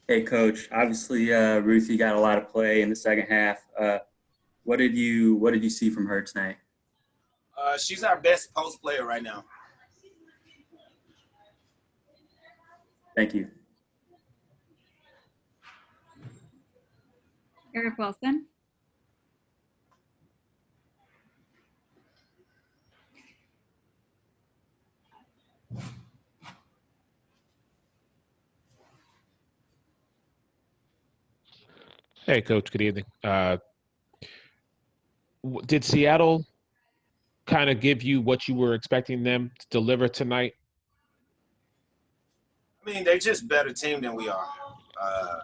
Hey, Coach. Obviously, Ruthy got a lot of play in the second half. What did you see from her tonight? She's our best post player right now. Thank you. Eric Wilson. Hey, Coach. Good evening. Did Seattle kind of give you what you were expecting them to deliver tonight? I mean, they're just a better team than we are. Uh,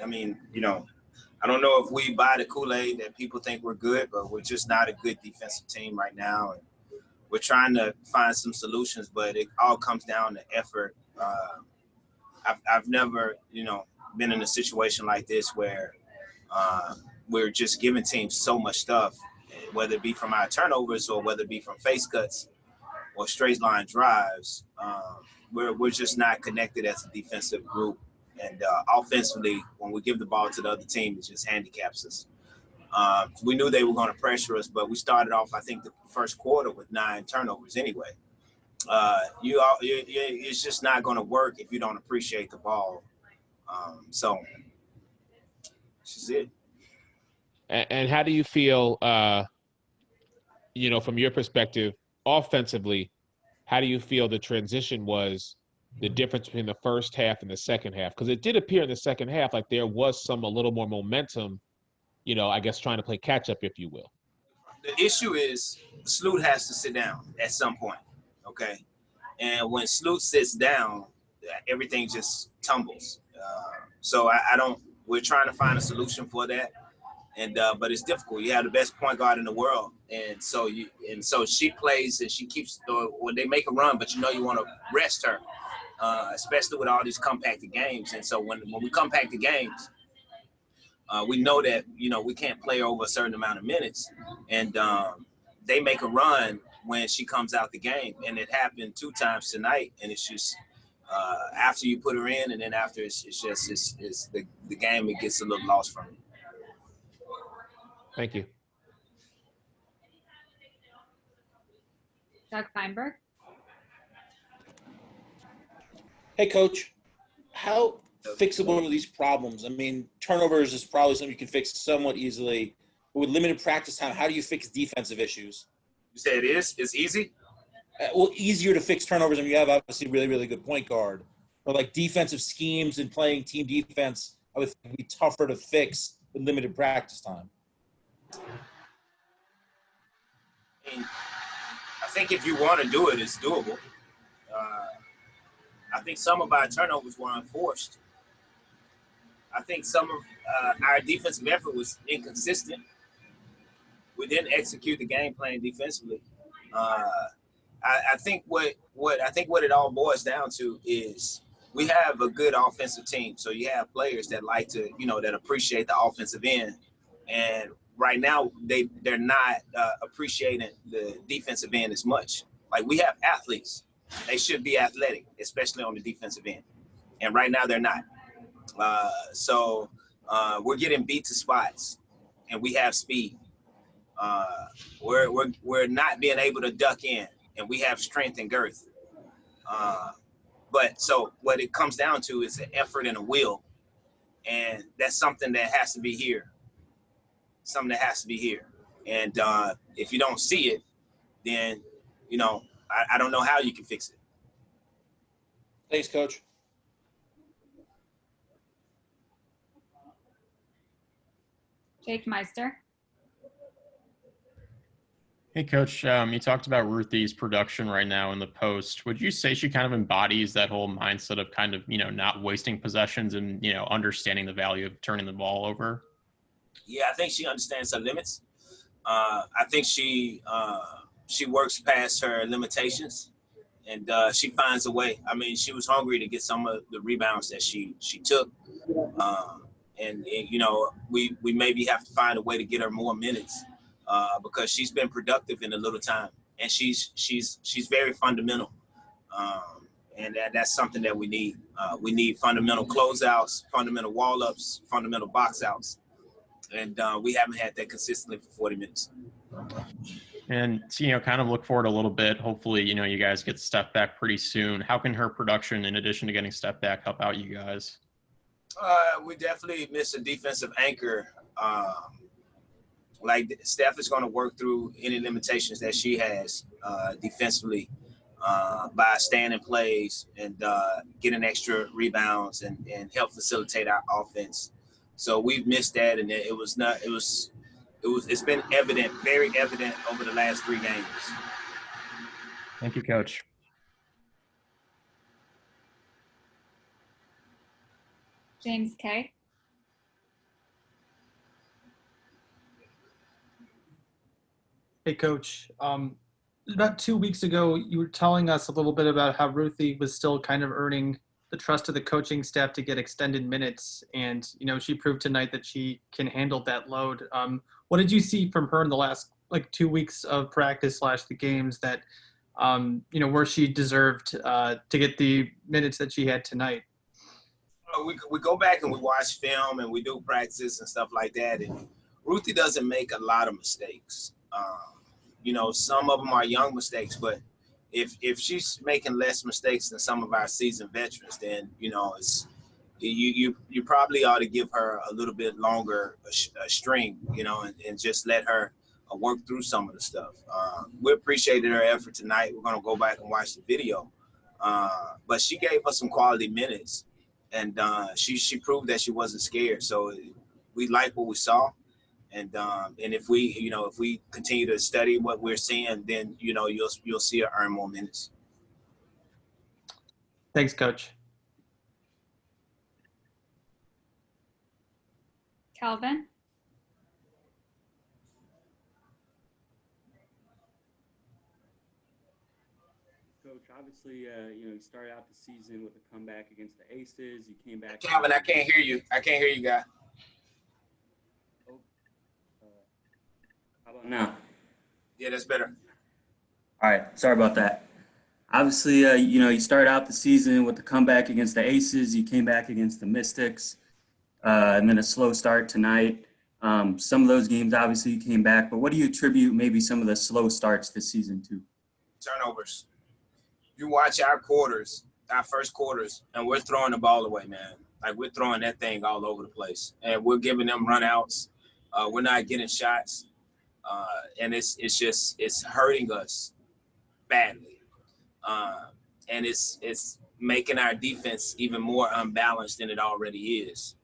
I mean, I don't know if we buy the Kool-Aid that people think we're good, but we're just not a good defensive team right now. And we're trying to find some solutions, but it all comes down to effort. I've never, been in a situation like this where we're just giving teams so much stuff, whether it be from our turnovers or whether it be from face cuts or straight line drives. We're just not connected as a defensive group. And offensively, when we give the ball to the other team, it just handicaps us. We knew they were going to pressure us, but we started off, I think, the first quarter with 9 turnovers anyway. It's just not going to work if you don't appreciate the ball. So this is it. And how do you feel, from your perspective, offensively, how do you feel the transition was, the difference between the first half and the second half? Because it did appear in the second half like there was a little more momentum, I guess trying to play catch up, if you will. The issue is Sloot has to sit down at some point, okay? And when Sloot sits down, everything just tumbles. So I don't. We're trying to find a solution for that, and but it's difficult. You have the best point guard in the world, and so she plays and she keeps. When they make a run, but you want to rest her, especially with all these compacted games. And so when we compact the games, we know that we can't play over a certain amount of minutes, and they make a run when she comes out the game, and it happened 2 times tonight, and it's just after you put her in, and then after it's the game, it gets a little lost from it. Thank you. Doug Feinberg. Hey, Coach. How fixable are these problems? I mean, turnovers is probably something you can fix somewhat easily. But with limited practice time, how do you fix defensive issues? You say it is? It's easy? Well, easier to fix turnovers. I mean, you have obviously a really, really good point guard. But like defensive schemes and playing team defense, I would think it'd be tougher to fix with limited practice time. I think if you want to do it, it's doable. I think some of our turnovers were unforced. I think some of our defensive effort was inconsistent. We didn't execute the game plan defensively. I think what it all boils down to is we have a good offensive team. So you have players that like to, that appreciate the offensive end. And right now they're not appreciating the defensive end as much. Like, we have athletes. They should be athletic, especially on the defensive end. And right now they're not. So we're getting beat to spots, and we have speed. We're not being able to duck in, and we have strength and girth. But so what it comes down to is an effort and a will, and that's something that has to be here. Something that has to be here. And if you don't see it, then I don't know how you can fix it. Thanks, Coach. Jake Meister. Hey, Coach, you talked about Ruthy's production right now in the post. Would you say she kind of embodies that whole mindset of kind of, not wasting possessions and, understanding the value of turning the ball over? Yeah, I think she understands her limits. I think she works past her limitations, and she finds a way. I mean, she was hungry to get some of the rebounds that she took. And we maybe have to find a way to get her more minutes. Because she's been productive in a little time, and she's very fundamental. And that's something that we need. We need fundamental closeouts, fundamental wall-ups, fundamental box-outs. And we haven't had that consistently for 40 minutes. And to, kind of look forward a little bit. Hopefully, you guys get step back pretty soon. How can her production, in addition to getting step back, help out you guys? We definitely miss a defensive anchor. Like Steph is going to work through any limitations that she has defensively by staying in plays and getting extra rebounds and help facilitate our offense. So we've missed that, and it's been evident, very evident over the last 3 games. Thank you, Coach. James K. Hey, Coach. About 2 weeks ago, you were telling us a little bit about how Ruthy was still kind of earning the trust of the coaching staff to get extended minutes. And, she proved tonight that she can handle that load. What did you see from her in the last 2 weeks of practice / the games that, where she deserved to get the minutes that she had tonight? We go back and we watch film and we do practices and stuff like that. And Ruthy doesn't make a lot of mistakes. Some of them are young mistakes, but if she's making less mistakes than some of our seasoned veterans, then it's you probably ought to give her a little bit longer a string, and just let her work through some of the stuff. We appreciated her effort tonight. We're gonna go back and watch the video, but she gave us some quality minutes, and she proved that she wasn't scared. So we like what we saw. And if we continue to study what we're seeing, then you'll see her earn more minutes. Thanks, Coach. Calvin. Coach, obviously, you started out the season with a comeback against the Aces. You came back. Calvin, I can't hear you. Guy. How about now? Yeah, that's better. All right. Sorry about that. Obviously, you started out the season with the comeback against the Aces. You came back against the Mystics, and then a slow start tonight. Some of those games, obviously, you came back. But what do you attribute maybe some of the slow starts this season to? Turnovers. You watch our first quarters, and we're throwing the ball away, man. Like, we're throwing that thing all over the place. And we're giving them runouts. We're not getting shots. And it's hurting us badly, and it's making our defense even more unbalanced than it already is.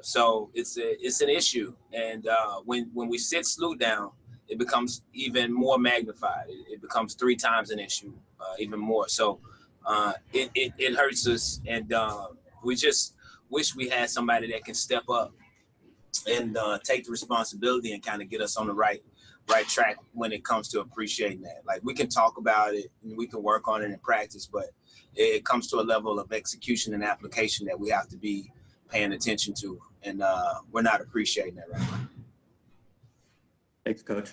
So it's an issue, and when we sit Sloot down, it becomes even more magnified. It becomes 3 times an issue, even more. So it hurts us, and we just wish we had somebody that can step up and take the responsibility and kind of get us on the right track when it comes to appreciating that. Like, we can talk about it and we can work on it in practice, but it comes to a level of execution and application that we have to be paying attention to, and we're not appreciating that right now. Thanks, Coach.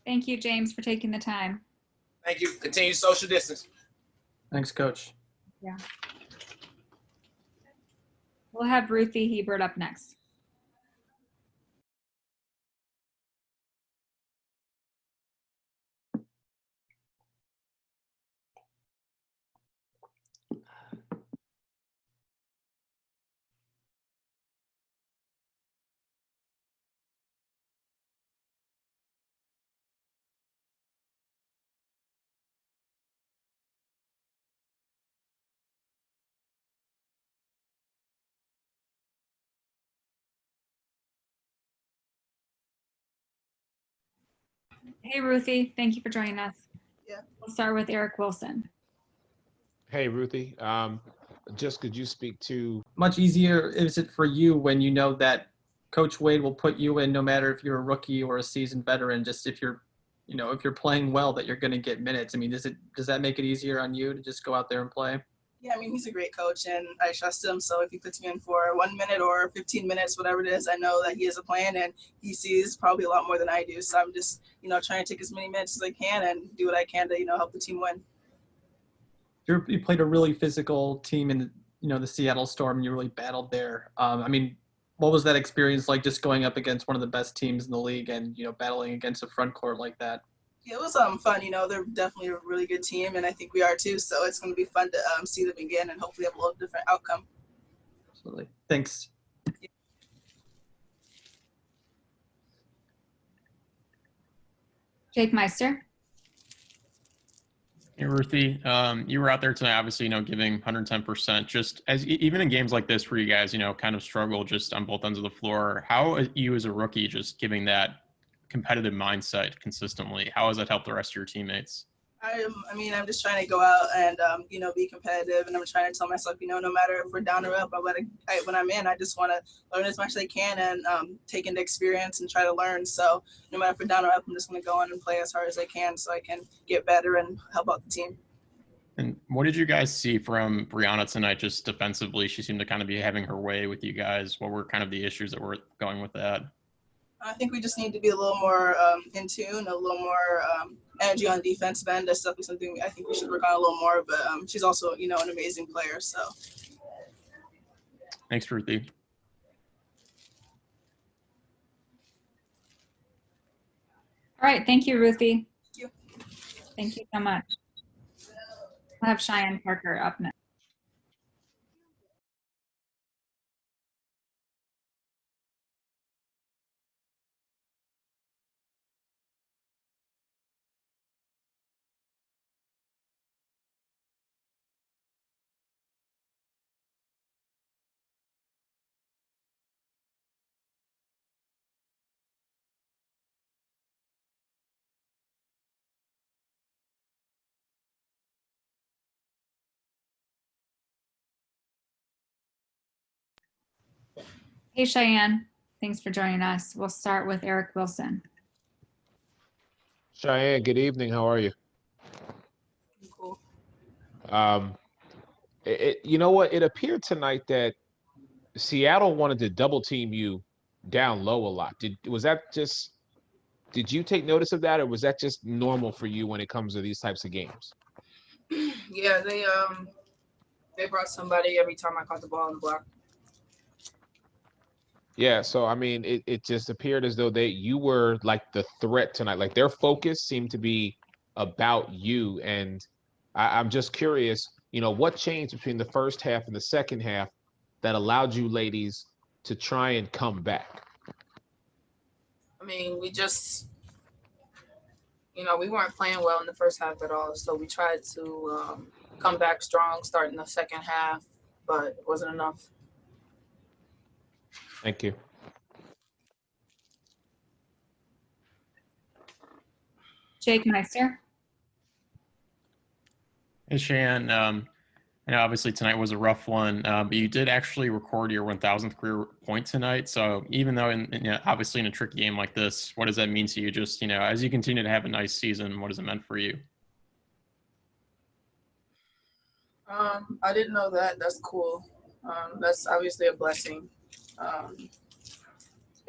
Thank you, James, for taking the time. Thank you. Continue social distance. Thanks, Coach. Yeah. We'll have Ruthy Hebard up next. Hey, Ruthy. Thank you for joining us. Yeah. We'll start with Eric Wilson. Hey, Ruthy. Just could you speak to Much easier is it for you when you know that Coach Wade will put you in no matter if you're a rookie or a seasoned veteran, just if you're playing well, that you're going to get minutes. I mean, does that make it easier on you to just go out there and play? Yeah, I mean, he's a great coach, and I trust him. So if he puts me in for 1 minute or 15 minutes, whatever it is, I know that he has a plan, and he sees probably a lot more than I do. So I'm just, trying to take as many minutes as I can and do what I can to, help the team win. You played a really physical team in, the Seattle Storm, and you really battled there. I mean, what was that experience like, just going up against one of the best teams in the league and, battling against a front court like that? It was fun. They're definitely a really good team, and I think we are too. So it's going to be fun to see them again and hopefully have a little different outcome. Absolutely. Thanks. Jake Meister. Hey, Ruthy, you were out there tonight, obviously, giving 110%. Just as even in games like this where you guys, kind of struggle just on both ends of the floor, how are you as a rookie just giving that competitive mindset consistently? How has that helped the rest of your teammates? I'm just trying to go out and, be competitive, and I'm trying to tell myself, no matter if we're down or up, when I'm in, I just want to learn as much as I can and take into experience and try to learn. So no matter if we're down or up, I'm just going to go in and play as hard as I can so I can get better and help out the team. And what did you guys see from Brianna tonight just defensively? She seemed to kind of be having her way with you guys. What were kind of the issues that were going with that? I think we just need to be a little more in tune, a little more energy on the defensive end. That's definitely something I think we should work on a little more. But she's also, an amazing player. So. Thanks, Ruthy. All right. Thank you, Ruthy. Thank you. Thank you so much. We'll have Cheyenne Parker up next. Hey, Cheyenne. Thanks for joining us. We'll start with Eric Wilson. Cheyenne, good evening. How are you? Cool. You know what? It appeared tonight that Seattle wanted to double team you down low a lot. Did you take notice of that, or was that just normal for you when it comes to these types of games? Yeah, they brought somebody every time I caught the ball on the block. Yeah, so I mean, it just appeared as though you were like the threat tonight. Like their focus seemed to be about you, and I'm just curious, what changed between the first half and the second half that allowed you ladies to try and come back? I mean, we just, we weren't playing well in the first half at all, so we tried to come back strong starting the second half, but it wasn't enough. Thank you. Jake Meister. Hey, Cheyenne, obviously tonight was a rough one, but you did actually record your 1,000th career point tonight. So even though obviously in a tricky game like this, what does that mean to you? Just, as you continue to have a nice season, what has it meant for you? I didn't know that. That's cool. That's obviously a blessing.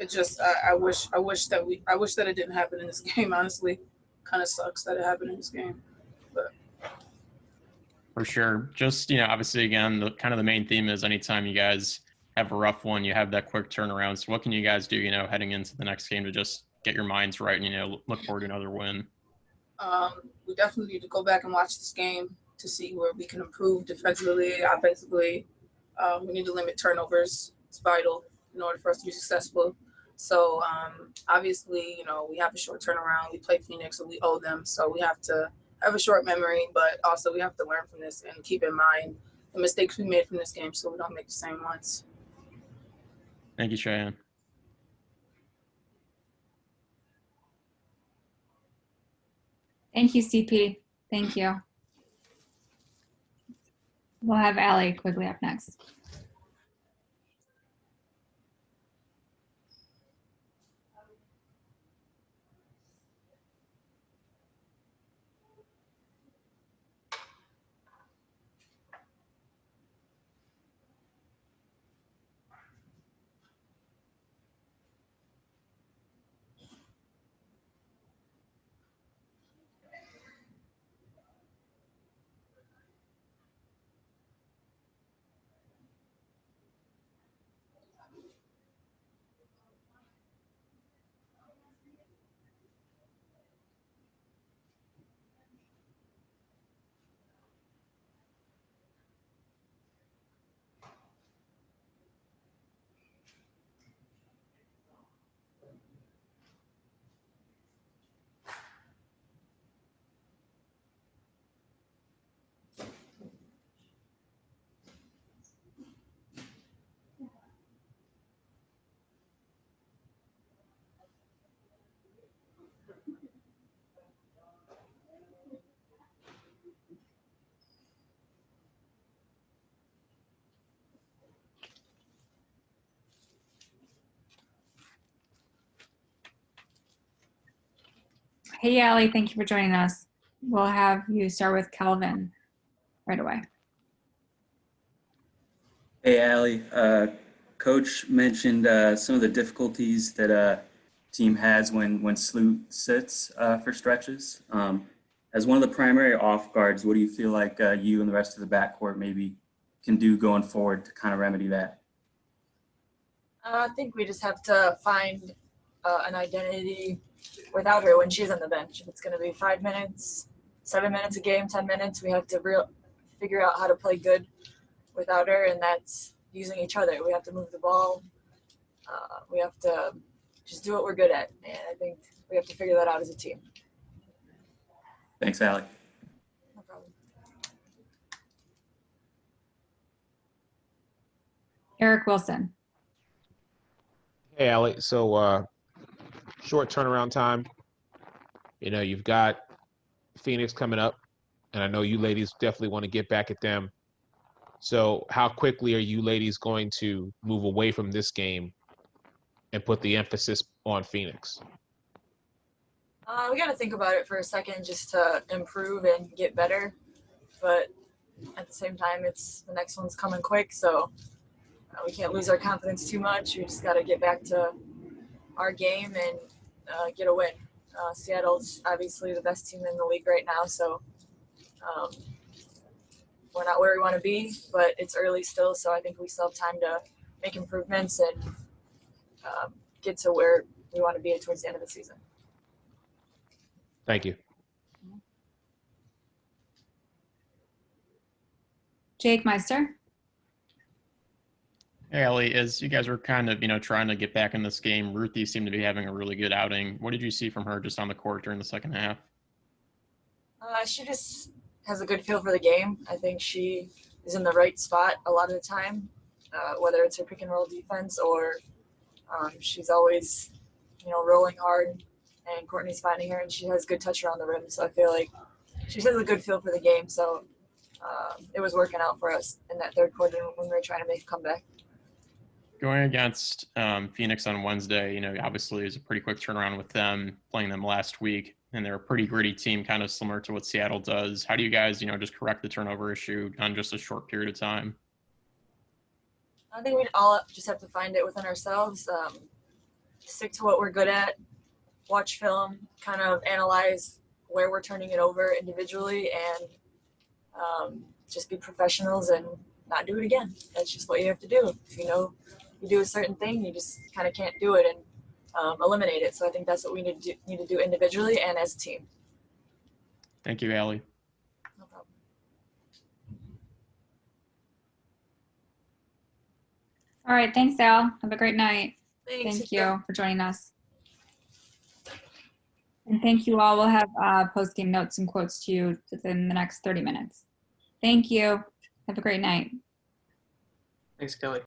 It just, I wish that it didn't happen in this game. Honestly, kind of sucks that it happened in this game, but. For sure. Just, obviously, again, the main theme is anytime you guys have a rough one, you have that quick turnaround. So what can you guys do, heading into the next game to just get your minds right and, look forward to another win? We definitely need to go back and watch this game to see where we can improve defensively, offensively. We need to limit turnovers. It's vital in order for us to be successful. So obviously, we have a short turnaround. We play Phoenix, so we owe them. So we have to have a short memory, but also we have to learn from this and keep in mind the mistakes we made from this game so we don't make the same ones. Thank you, Cheyenne. Thank you, CP. Thank you. We'll have Allie Quigley up next. Hey, Allie, thank you for joining us. We'll have you start with Kelvin right away. Hey, Allie. Coach mentioned some of the difficulties that a team has when Sloot sits for stretches. As one of the primary off guards, what do you feel like you and the rest of the backcourt maybe can do going forward to kind of remedy that? I think we just have to find an identity without her when she's on the bench. If it's going to be 5 minutes, 7 minutes a game, 10 minutes, we have to figure out how to play good without her, and that's using each other. We have to move the ball. We have to just do what we're good at, and I think we have to figure that out as a team. Thanks, Allie. No problem. Eric Wilson. Hey, Allie. So short turnaround time. You know, you've got Phoenix coming up, and I know you ladies definitely want to get back at them. So how quickly are you ladies going to move away from this game and put the emphasis on Phoenix? We got to think about it for a second just to improve and get better. But at the same time, the next one's coming quick, so we can't lose our confidence too much. We just got to get back to our game and get a win. Seattle's obviously the best team in the league right now, so we're not where we want to be, but it's early still, so I think we still have time to make improvements and get to where we want to be towards the end of the season. Thank you. Jake Meister. Hey, Ellie, as you guys were kind of, trying to get back in this game, Ruthy seemed to be having a really good outing. What did you see from her just on the court during the second half? She just has a good feel for the game. I think she is in the right spot a lot of the time, whether it's her pick and roll defense or she's always, rolling hard, and Courtney's finding her, and she has good touch around the rim. So I feel like she has a good feel for the game. So it was working out for us in that third quarter when we were trying to make a comeback. Going against Phoenix on Wednesday, obviously it was a pretty quick turnaround with them, playing them last week, and they're a pretty gritty team, kind of similar to what Seattle does. How do you guys, just correct the turnover issue on just a short period of time? I think we all just have to find it within ourselves, stick to what we're good at, watch film, kind of analyze where we're turning it over individually, and just be professionals and not do it again. That's just what you have to do. If you do a certain thing, you just kind of can't do it and eliminate it. So I think that's what we need to do individually and as a team. Thank you, Allie. No problem. All right. Thanks, Al. Have a great night. Thanks. Thank you for joining us. And thank you all. We'll have post-game notes and quotes to you within the next 30 minutes. Thank you. Have a great night. Thanks, Kelly.